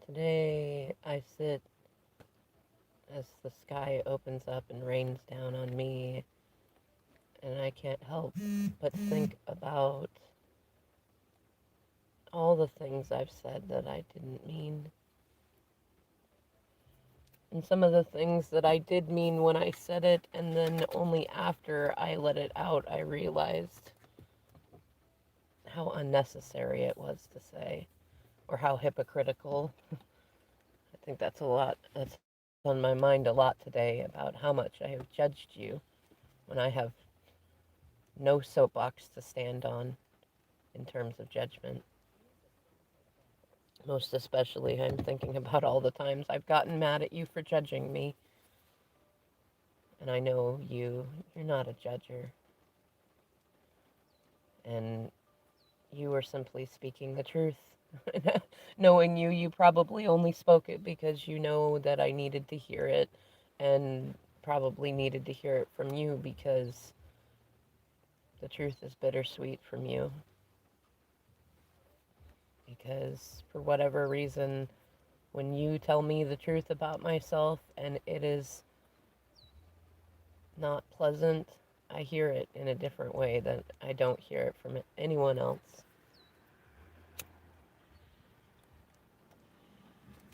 Today I sit as the sky opens up and rains down on me, and I can't help but think about all the things I've said that I didn't mean. And some of the things that I did mean when I said it, and then only after I let it out, I realized how unnecessary it was to say, or how hypocritical. I think that's on my mind a lot today about how much I have judged you when I have no soapbox to stand on in terms of judgment. Most especially, I'm thinking about all the times I've gotten mad at you for judging me. And I know you're not a judger. And you were simply speaking the truth. Knowing you, you probably only spoke it because you know that I needed to hear it, and probably needed to hear it from you because the truth is bittersweet from you. Because for whatever reason, when you tell me the truth about myself and it is not pleasant, I hear it in a different way that I don't hear it from anyone else.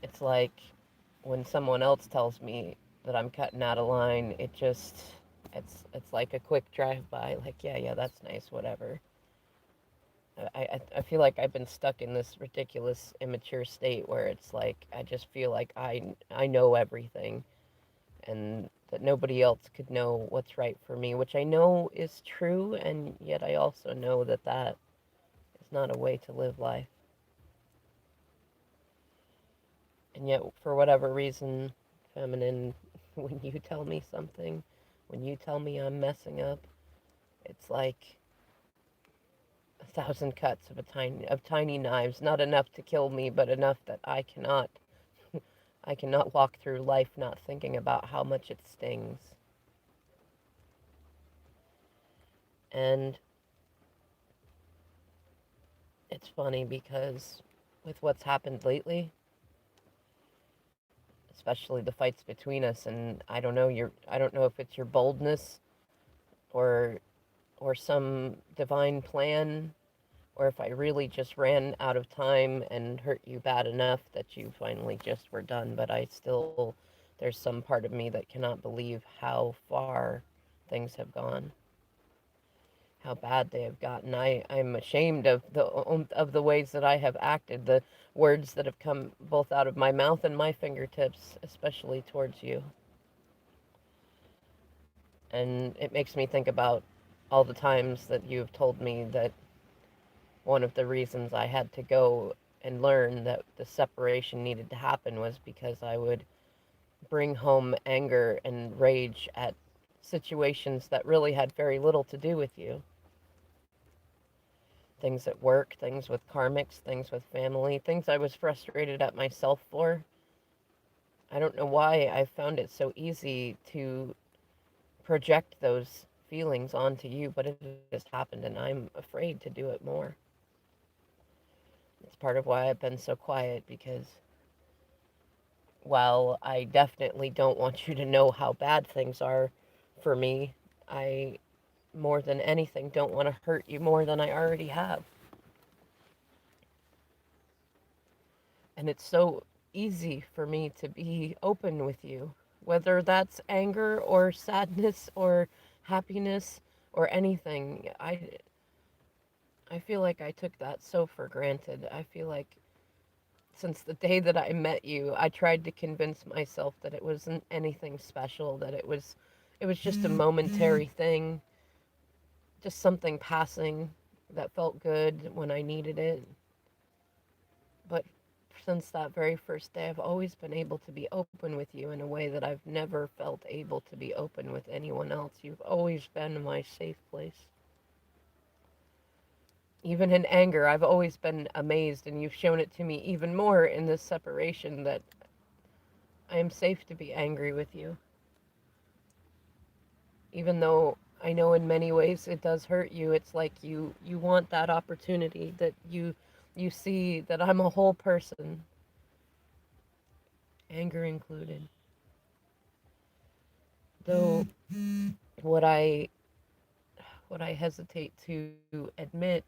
It's like when someone else tells me that I'm cutting out of line, it's like a quick drive by, like, yeah, that's nice, whatever. I feel like I've been stuck in this ridiculous immature state where it's like I just feel like I know everything, and that nobody else could know what's right for me, which I know is true, and yet I also know that that is not a way to live life. And yet, for whatever reason, feminine, when you tell me something, when you tell me I'm messing up, it's like a thousand cuts of tiny knives, not enough to kill me, but enough that I cannot walk through life not thinking about how much it stings. And it's funny because with what's happened lately, especially the fights between us, and I don't know if it's your boldness or some divine plan, or if I really just ran out of time and hurt you bad enough that you finally just were done. But I still, there's some part of me that cannot believe how far things have gone, how bad they have gotten. I'm ashamed of the ways that I have acted, the words that have come both out of my mouth and my fingertips, especially towards you. And it makes me think about all the times that you've told me that one of the reasons I had to go and learn that the separation needed to happen was because I would bring home anger and rage at situations that really had very little to do with you. Things at work, things with karmics, things with family, things I was frustrated at myself for. I don't know why I found it so easy to project those feelings onto you, but it just happened, and I'm afraid to do it more. It's part of why I've been so quiet, because while I definitely don't want you to know how bad things are for me, I, more than anything, don't want to hurt you more than I already have. And it's so easy for me to be open with you, whether that's anger or sadness or happiness or anything. I feel like I took that so for granted. I feel like since the day that I met you, I tried to convince myself that it wasn't anything special, that it was just a momentary thing, just something passing that felt good when I needed it. But since that very first day, I've always been able to be open with you in a way that I've never felt able to be open with anyone else. You've always been my safe place. Even in anger, I've always been amazed, and you've shown it to me even more in this separation, that I am safe to be angry with you. Even though I know in many ways it does hurt you, it's like you want that opportunity, that you see that I'm a whole person, anger included. Though what I what I hesitate to admit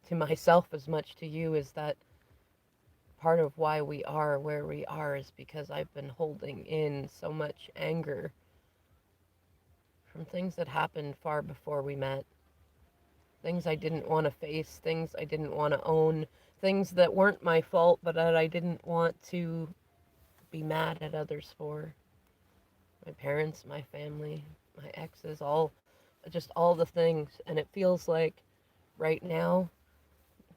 to myself as much to you is that part of why we are where we are is because I've been holding in so much anger from things that happened far before we met. Things I didn't want to face, things I didn't want to own, things that weren't my fault but that I didn't want to be mad at others for. My parents, my family, my exes, just all the things. And it feels like right now,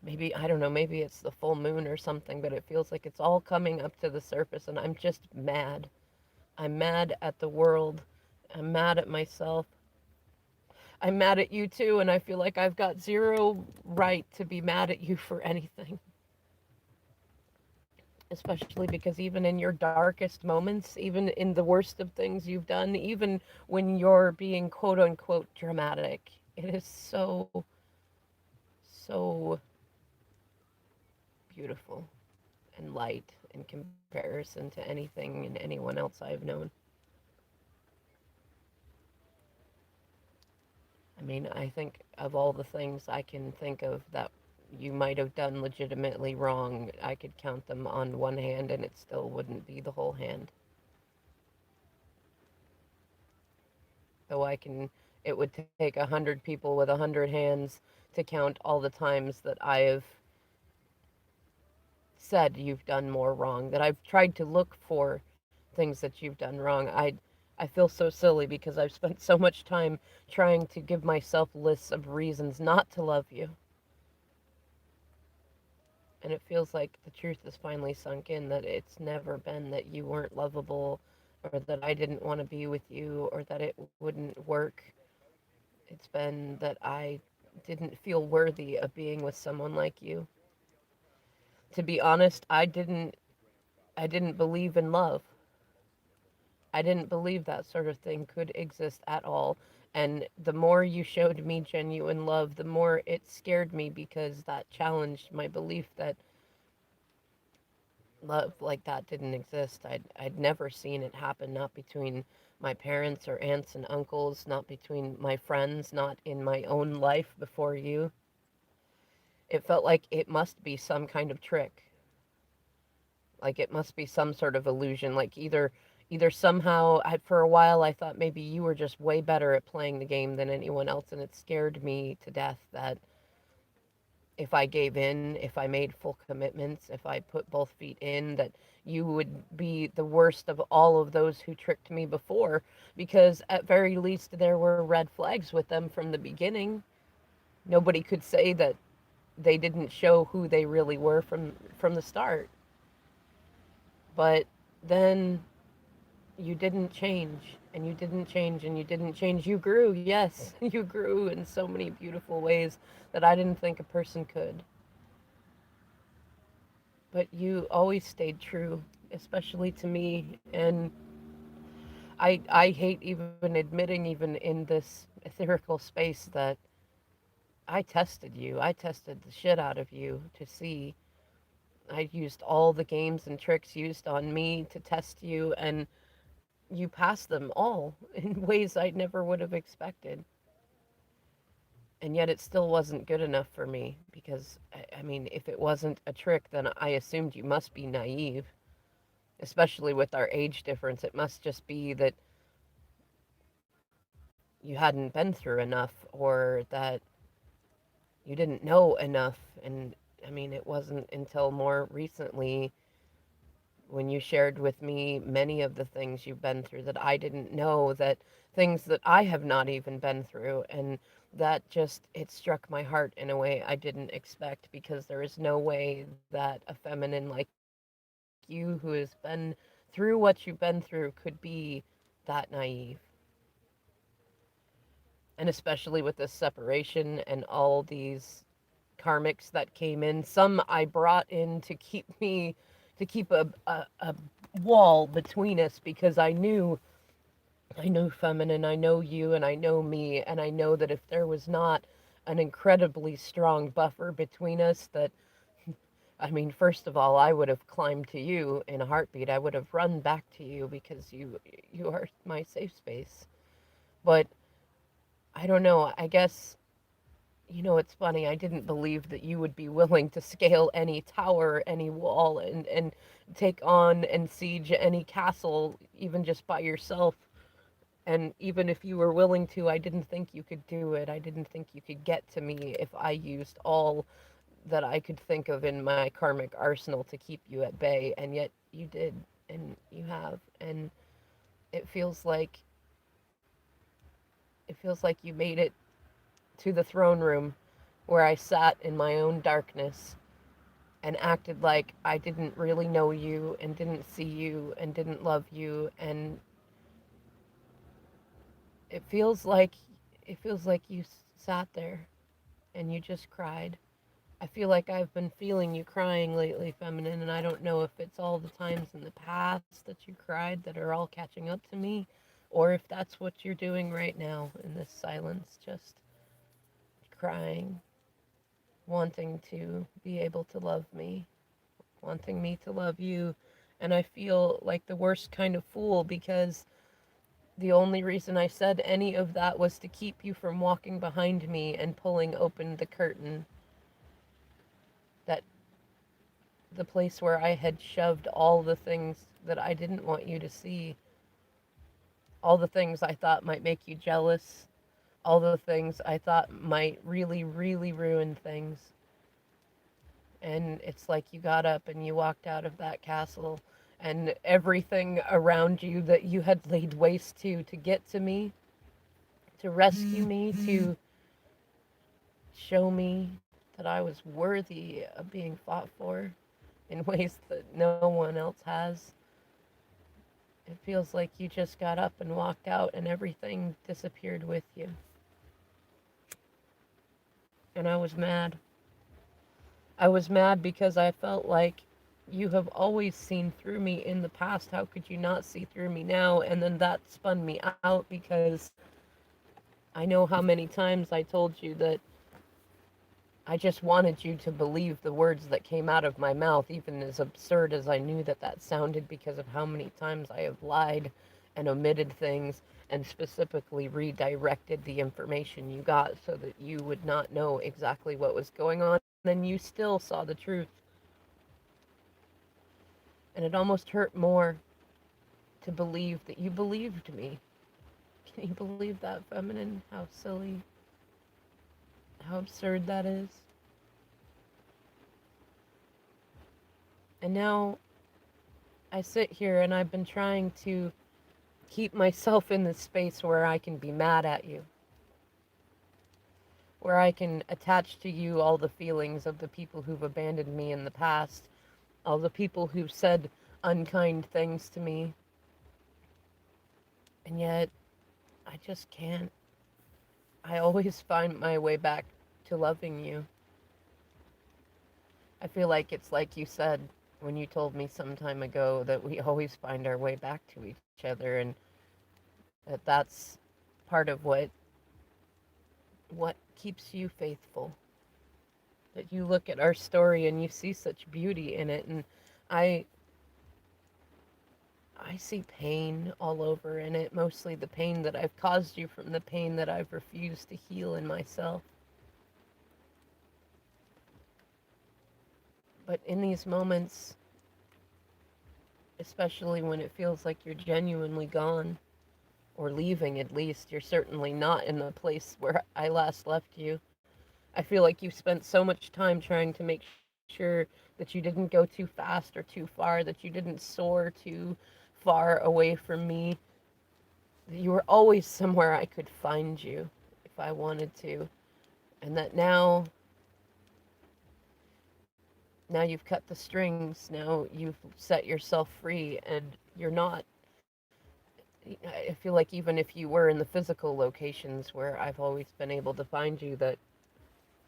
maybe, I don't know, maybe it's the full moon or something, but it feels like it's all coming up to the surface and I'm just mad. I'm mad at the world. I'm mad at myself. I'm mad at you too, and I feel like I've got zero right to be mad at you for anything. Especially because even in your darkest moments, even in the worst of things you've done, even when you're being quote unquote dramatic, it is so, so beautiful and light in comparison to anything and anyone else I've known. I mean, I think of all the things I can think of that you might have done legitimately wrong, I could count them on one hand and it still wouldn't be the whole hand. Though it would take 100 people with 100 hands to count all the times that I have said you've done more wrong, that I've tried to look for things that you've done wrong. I feel so silly because I've spent so much time trying to give myself lists of reasons not to love you. And it feels like the truth has finally sunk in that it's never been that you weren't lovable or that I didn't want to be with you or that it wouldn't work. It's been that I didn't feel worthy of being with someone like you. To be honest, I didn't believe in love. I didn't believe that sort of thing could exist at all. And the more you showed me genuine love, the more it scared me because that challenged my belief that love like that didn't exist. I'd never seen it happen, not between my parents or aunts and uncles, not between my friends, not in my own life before you. It felt like it must be some kind of trick. Like it must be some sort of illusion. Like either somehow for a while I thought maybe you were just way better at playing the game than anyone else and it scared me to death that if I gave in, if I made full commitments, if I put both feet in, that you would be the worst of all of those who tricked me before, because at very least there were red flags with them from the beginning. Nobody could say that they didn't show who they really were from the start. But then you didn't change, and you didn't change, and you didn't change. You grew, yes, you grew in so many beautiful ways that I didn't think a person could. But you always stayed true, especially to me. And I hate even admitting, even in this etherical space, that I tested you. I tested the shit out of you to see. I used all the games and tricks used on me to test you, and you passed them all in ways I never would have expected. And yet it still wasn't good enough for me because, I mean, if it wasn't a trick, then I assumed you must be naive, especially with our age difference. It must just be that you hadn't been through enough or that you didn't know enough. And I mean, it wasn't until more recently when you shared with me many of the things you've been through that I didn't know, that things that I have not even been through. And that just, it struck my heart in a way I didn't expect because there is no way that a feminine like you who has been through what you've been through could be that naive. And especially with this separation and all these karmics that came in. Some I brought in to keep me, to keep a wall between us because I know feminine, I know you, and I know me, and I know that if there was not an incredibly strong buffer between us, that I mean, first of all, I would have climbed to you in a heartbeat. I would have run back to you because you are my safe space. But I don't know. I guess it's funny. I didn't believe that you would be willing to scale any tower, any wall, and take on and siege any castle, even just by yourself. And even if you were willing to, I didn't think you could do it. I didn't think you could get to me if I used all that I could think of in my karmic arsenal to keep you at bay. And yet you did, and you have. And it feels like you made it to the throne room where I sat in my own darkness and acted like I didn't really know you and didn't see you and didn't love you. And it feels like you sat there and you just cried. I feel like I've been feeling you crying lately, feminine, and I don't know if it's all the times in the past that you cried that are all catching up to me, or if that's what you're doing right now in this silence, just crying, wanting to be able to love me, wanting me to love you. And I feel like the worst kind of fool because the only reason I said any of that was to keep you from walking behind me and pulling open the curtain, that the place where I had shoved all the things that I didn't want you to see, all the things I thought might make you jealous, all the things I thought might really, really ruin things. And it's like you got up and you walked out of that castle, and everything around you that you had laid waste to get to me, to rescue me, to show me that I was worthy of being fought for in ways that no one else has. It feels like you just got up and walked out and everything disappeared with you. And I was mad. I was mad because I felt like you have always seen through me in the past. How could you not see through me now? And then that spun me out because I know how many times I told you that I just wanted you to believe the words that came out of my mouth, even as absurd as I knew that that sounded, because of how many times I have lied and omitted things and specifically redirected the information you got so that you would not know exactly what was going on. And you still saw the truth. And it almost hurt more to believe that you believed me. Can you believe that, feminine? How silly, how absurd that is. And now I sit here and I've been trying to keep myself in this space where I can be mad at you, where I can attach to you all the feelings of the people who've abandoned me in the past, all the people who've said unkind things to me. And yet, I just can't. I always find my way back to loving you. I feel like it's like you said when you told me some time ago that we always find our way back to each other, and that's part of what keeps you faithful. That you look at our story and you see such beauty in it, and I I see pain all over in it, mostly the pain that I've caused you from the pain that I've refused to heal in myself. But in these moments, especially when it feels like you're genuinely gone, or leaving at least, you're certainly not in the place where I last left you. I feel like you spent so much time trying to make sure that you didn't go too fast or too far, that you didn't soar too far away from me. You were always somewhere I could find you if I wanted to. And that now you've cut the strings, now you've set yourself free, and you're not. I feel like even if you were in the physical locations where I've always been able to find you, that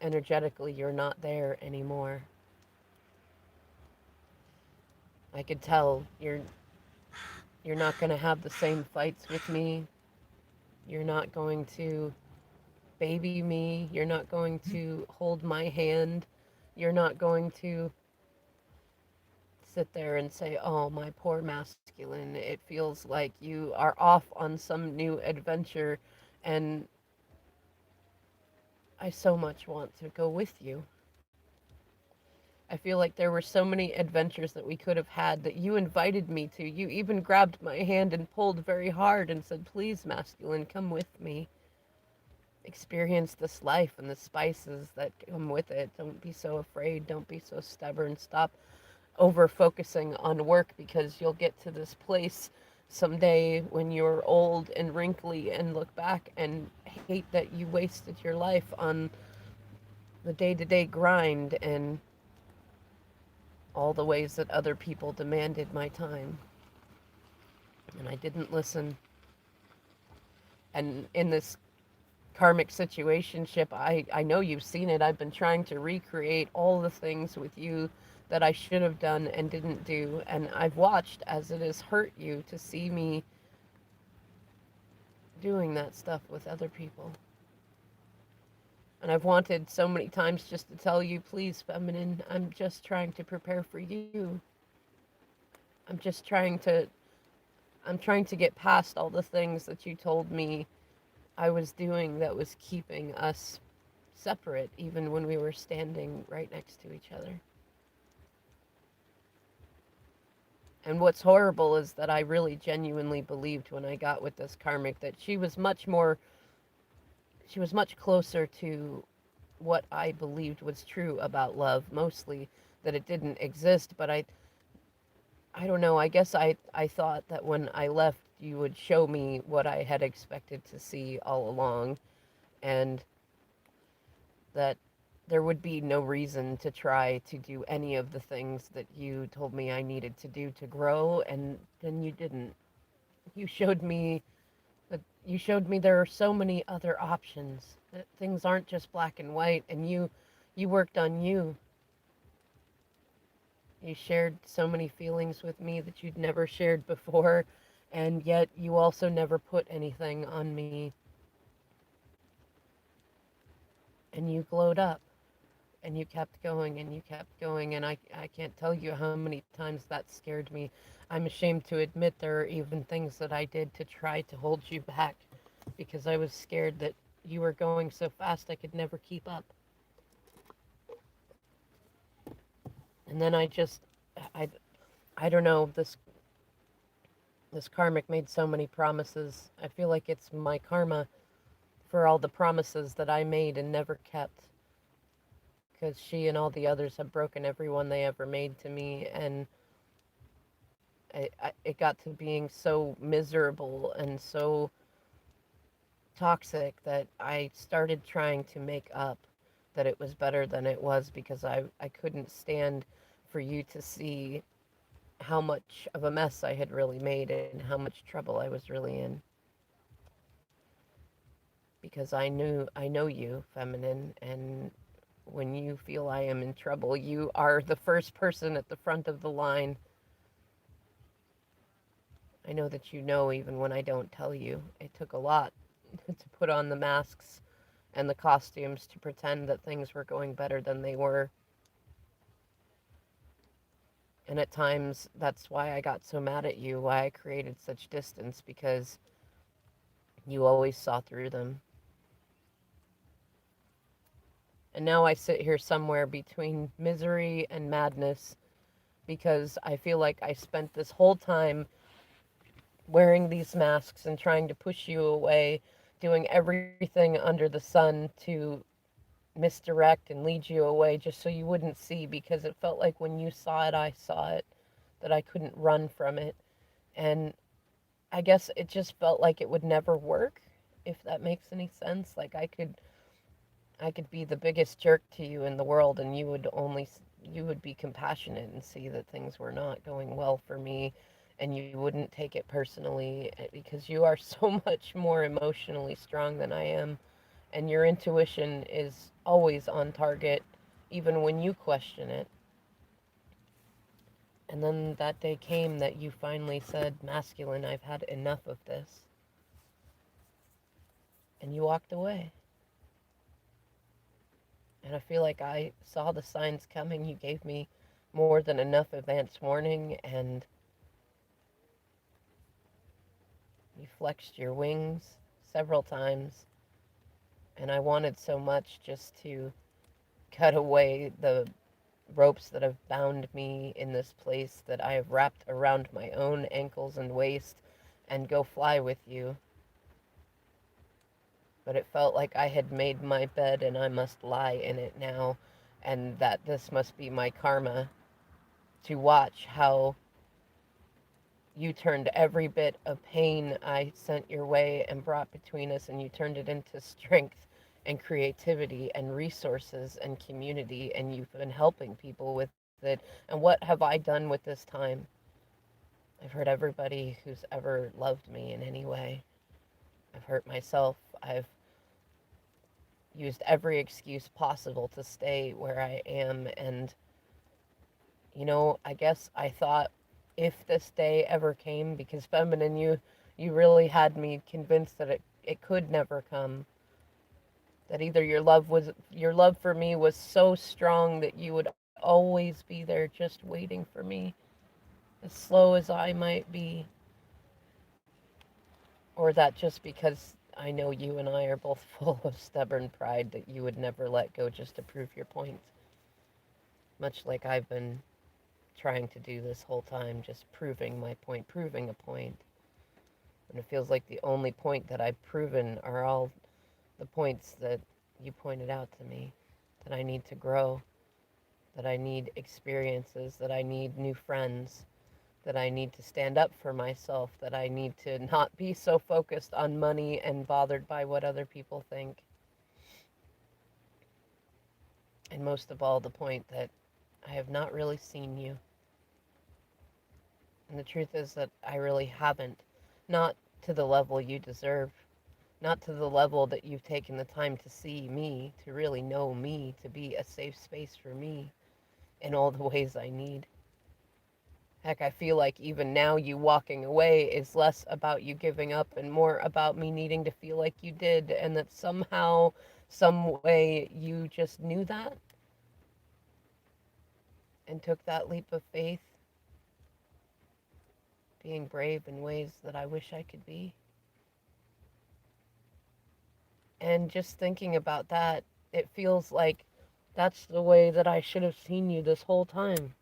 energetically you're not there anymore. I could tell you're not going to have the same fights with me. You're not going to baby me. You're not going to hold my hand. You're not going to sit there and say, oh, my poor masculine, it feels like you are off on some new adventure, and I so much want to go with you. I feel like there were so many adventures that we could have had that you invited me to. You even grabbed my hand and pulled very hard and said, please, masculine, come with me. Experience this life and the spices that come with it. Don't be so afraid. Don't be so stubborn. Stop over focusing on work, because you'll get to this place someday when you're old and wrinkly and look back and hate that you wasted your life on the day-to-day grind and all the ways that other people demanded my time. And I didn't listen. And in this karmic situationship, I know you've seen it. I've been trying to recreate all the things with you that I should have done and didn't do. And I've watched as it has hurt you to see me doing that stuff with other people. And I've wanted so many times just to tell you, please, feminine, I'm just trying to prepare for you. I'm just I'm trying to get past all the things that you told me I was doing that was keeping us separate, even when we were standing right next to each other. And what's horrible is that I really genuinely believed when I got with this karmic that she was much closer to what I believed was true about love, mostly that it didn't exist. But I don't know, I guess I thought that when I left, you would show me what I had expected to see all along, and that there would be no reason to try to do any of the things that you told me I needed to do to grow, and then you didn't. You showed me you showed me there are so many other options. That things aren't just black and white, and you worked on you. You shared so many feelings with me that you'd never shared before, and yet you also never put anything on me, and you glowed up. And you kept going and you kept going, and I can't tell you how many times that scared me. I'm ashamed to admit there are even things that I did to try to hold you back, because I was scared that you were going so fast I could never keep up. And then I I don't know, this karmic made so many promises. I feel like it's my karma for all the promises that I made and never kept, because she and all the others have broken every one they ever made to me. And it got to being so miserable and so toxic that I started trying to make up that it was better than it was, because I couldn't stand for you to see how much of a mess I had really made and how much trouble I was really in. Because I know you, feminine, and when you feel I am in trouble, you are the first person at the front of the line. I know that you know even when I don't tell you. It took a lot to put on the masks and the costumes to pretend that things were going better than they were. And at times, that's why I got so mad at you, why I created such distance, because you always saw through them. And now I sit here somewhere between misery and madness, because I feel like I spent this whole time wearing these masks and trying to push you away, doing everything under the sun to misdirect and lead you away just so you wouldn't see, because it felt like when you saw it, I saw it, that I couldn't run from it. And I guess it just felt like it would never work, if that makes any sense. Like I could be the biggest jerk to you in the world, and you would be compassionate and see that things were not going well for me, and you wouldn't take it personally, because you are so much more emotionally strong than I am, and your intuition is always on target, even when you question it. And then that day came that you finally said, masculine, I've had enough of this. And you walked away. And I feel like I saw the signs coming. You gave me more than enough advance warning, and you flexed your wings several times. And I wanted so much just to cut away the ropes that have bound me in this place that I have wrapped around my own ankles and waist and go fly with you. But it felt like I had made my bed and I must lie in it now, and that this must be my karma to watch how you turned every bit of pain I sent your way and brought between us, and you turned it into strength and creativity and resources and community, and you've been helping people with it. And what have I done with this time? I've hurt everybody who's ever loved me in any way. I've hurt myself. I've used every excuse possible to stay where I am. And, I guess I thought if this day ever came, because feminine, you really had me convinced that it could never come. That either your love for me was so strong that you would always be there just waiting for me, as slow as I might be, or that just because I know you and I are both full of stubborn pride that you would never let go just to prove your point. Much like I've been trying to do this whole time, just proving my point, proving a point. And it feels like the only point that I've proven are all the points that you pointed out to me, that I need to grow, that I need experiences, that I need new friends, that I need to stand up for myself, that I need to not be so focused on money and bothered by what other people think. And most of all, the point that I have not really seen you. And the truth is that I really haven't. Not to the level you deserve. Not to the level that you've taken the time to see me, to really know me, to be a safe space for me in all the ways I need. Heck, I feel like even now you walking away is less about you giving up and more about me needing to feel like you did, and that somehow, some way, you just knew that and took that leap of faith, being brave in ways that I wish I could be. And just thinking about that, it feels like that's the way that I should have seen you this whole time.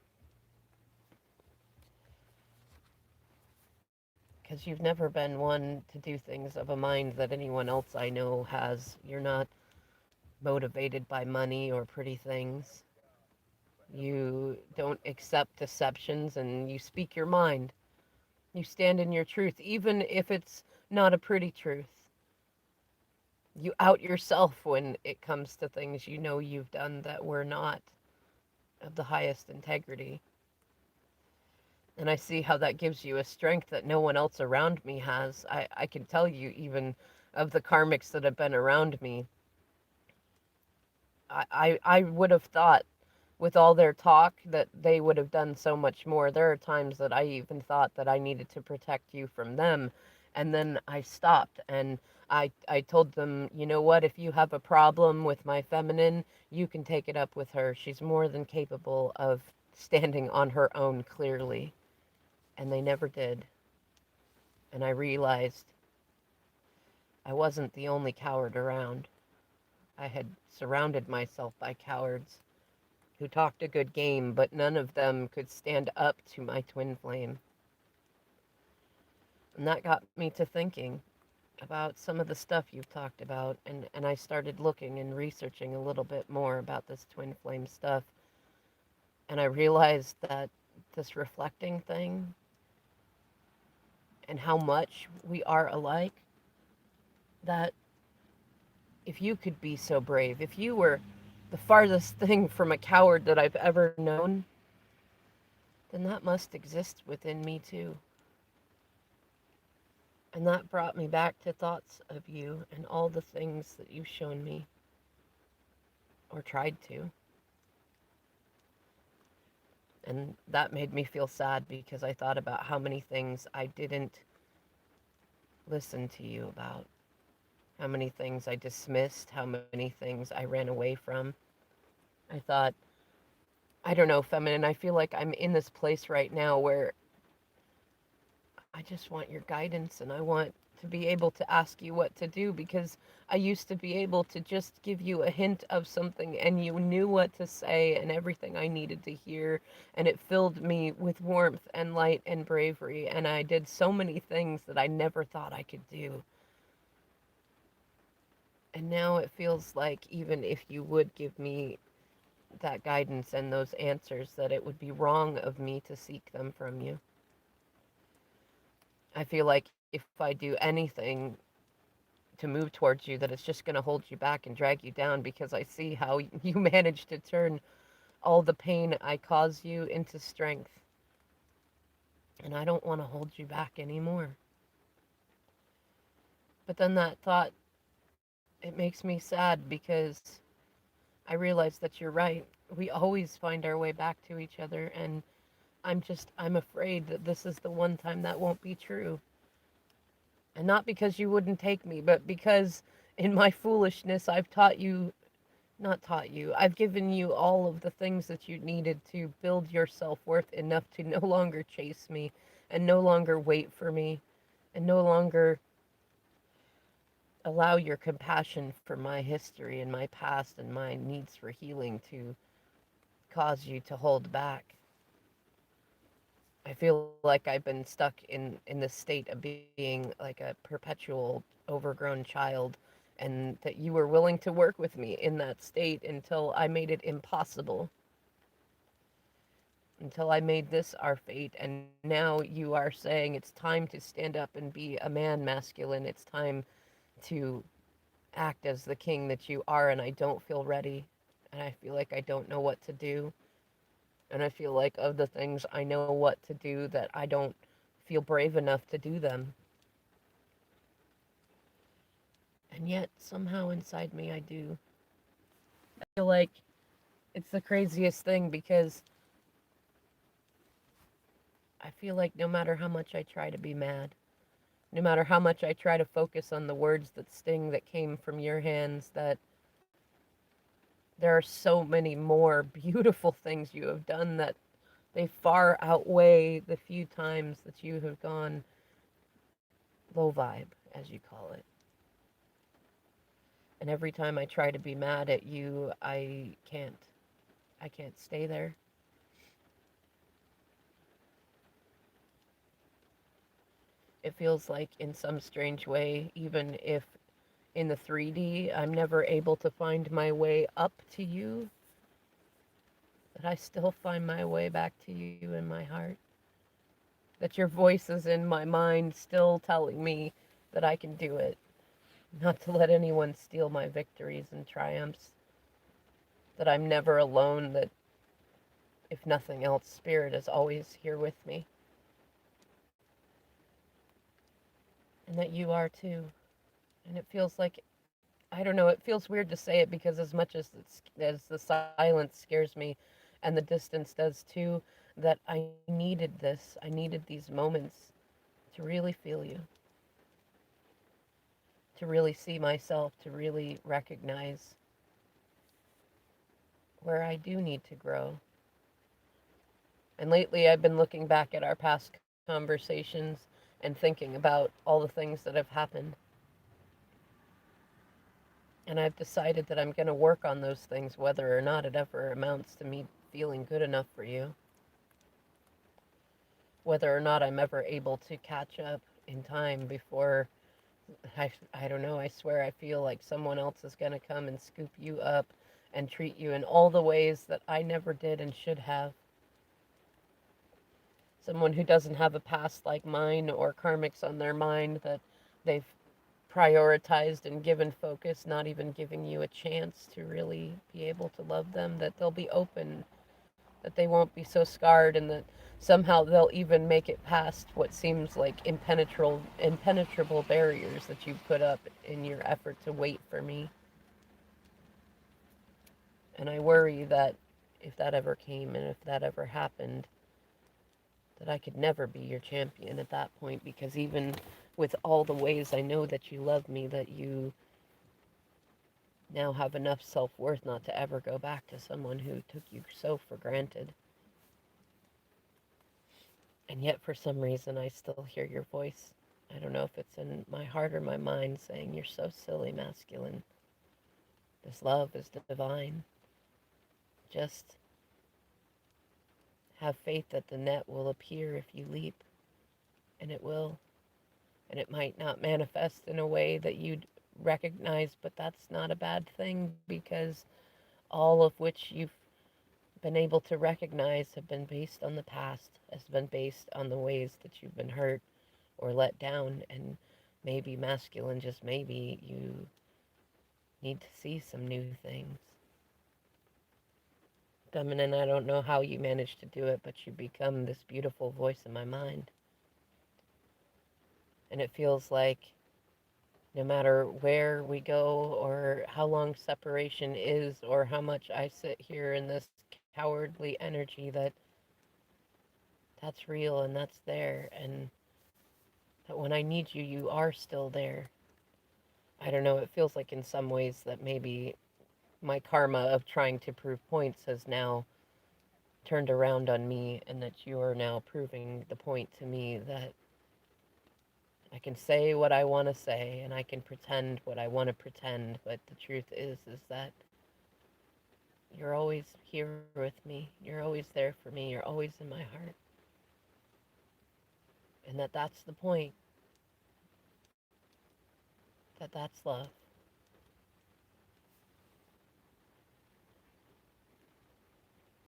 Because you've never been one to do things of a mind that anyone else I know has. You're not motivated by money or pretty things. You don't accept deceptions and you speak your mind. You stand in your truth, even if it's not a pretty truth. You out yourself when it comes to things you know you've done that were not of the highest integrity. And I see how that gives you a strength that no one else around me has. I can tell you, even of the karmics that have been around me, I would have thought with all their talk that they would have done so much more. There are times that I even thought that I needed to protect you from them. And then I stopped and I told them, you know what, if you have a problem with my feminine, you can take it up with her. She's more than capable of standing on her own clearly. And they never did. And I realized I wasn't the only coward around. I had surrounded myself by cowards who talked a good game, but none of them could stand up to my twin flame. And that got me to thinking about some of the stuff you've talked about, and I started looking and researching a little bit more about this twin flame stuff. And I realized that this reflecting thing and how much we are alike, that if you could be so brave, if you were the farthest thing from a coward that I've ever known, then that must exist within me too. And that brought me back to thoughts of you and all the things that you've shown me, or tried to. And that made me feel sad because I thought about how many things I didn't listen to you about, how many things I dismissed, how many things I ran away from. I thought I don't know, feminine. I feel like I'm in this place right now where I just want your guidance and I want to be able to ask you what to do because I used to be able to just give you a hint of something and you knew what to say and everything I needed to hear. And it filled me with warmth and light and bravery. And I did so many things that I never thought I could do. And now it feels like even if you would give me that guidance and those answers, that it would be wrong of me to seek them from you. I feel like if I do anything to move towards you, that it's just going to hold you back and drag you down because I see how you manage to turn all the pain I cause you into strength. And I don't want to hold you back anymore. But then that thought, it makes me sad because I realize that you're right. We always find our way back to each other. And I'm afraid that this is the one time that won't be true. And not because you wouldn't take me, but because in my foolishness, not taught you, I've given you all of the things that you needed to build your self worth enough to no longer chase me and no longer wait for me and no longer allow your compassion for my history and my past and my needs for healing to cause you to hold back. I feel like I've been stuck in this state of being like a perpetual overgrown child and that you were willing to work with me in that state until I made it impossible, until I made this our fate. And now you are saying it's time to stand up and be a man masculine. It's time to act as the king that you are, and I don't feel ready. And I feel like I don't know what to do. And I feel like of the things I know what to do, that I don't feel brave enough to do them. And yet, somehow inside me, I do. I feel like it's the craziest thing because I feel like no matter how much I try to be mad, no matter how much I try to focus on the words that sting that came from your hands, that there are so many more beautiful things you have done that they far outweigh the few times that you have gone low vibe, as you call it. And every time I try to be mad at you, I can't. I can't stay there. It feels like, in some strange way, even if in the 3D I'm never able to find my way up to you, that I still find my way back to you in my heart. That your voice is in my mind still telling me that I can do it. Not to let anyone steal my victories and triumphs. That I'm never alone, that if nothing else, Spirit is always here with me. And that you are too. And it feels like, I don't know, it feels weird to say it because as much as as the silence scares me and the distance does too, that I needed this. I needed these moments to really feel you, to really see myself, to really recognize where I do need to grow. And lately I've been looking back at our past conversations and thinking about all the things that have happened. And I've decided that I'm going to work on those things whether or not it ever amounts to me feeling good enough for you, whether or not I'm ever able to catch up in time before I don't know, I swear I feel like someone else is going to come and scoop you up and treat you in all the ways that I never did and should have. Someone who doesn't have a past like mine or karmics on their mind that they've prioritized and given focus, not even giving you a chance to really be able to love them, that they'll be open, that they won't be so scarred, and that somehow they'll even make it past what seems like impenetrable barriers that you put up in your effort to wait for me. And I worry that if that ever came and if that ever happened, that I could never be your champion at that point, because even with all the ways I know that you love me, that you now have enough self-worth not to ever go back to someone who took you so for granted. And yet, for some reason, I still hear your voice. I don't know if it's in my heart or my mind saying, "You're so silly, masculine. This love is divine. Just have faith that the net will appear if you leap, and it will. And it might not manifest in a way that you'd recognize, but that's not a bad thing because all of which you've been able to recognize have been based on the past, has been based on the ways that you've been hurt or let down. And maybe, masculine, just maybe, you need to see some new things. Feminine, I don't know how you manage to do it, but you become this beautiful voice in my mind. And it feels like no matter where we go or how long separation is or how much I sit here in this cowardly energy, that's real and that's there, and that when I need you, you are still there. I don't know, it feels like in some ways that maybe my karma of trying to prove points has now turned around on me, and that you are now proving the point to me that I can say what I want to say and I can pretend what I want to pretend, but the truth is that you're always here with me. You're always there for me. You're always in my heart. And that's the point. That's love.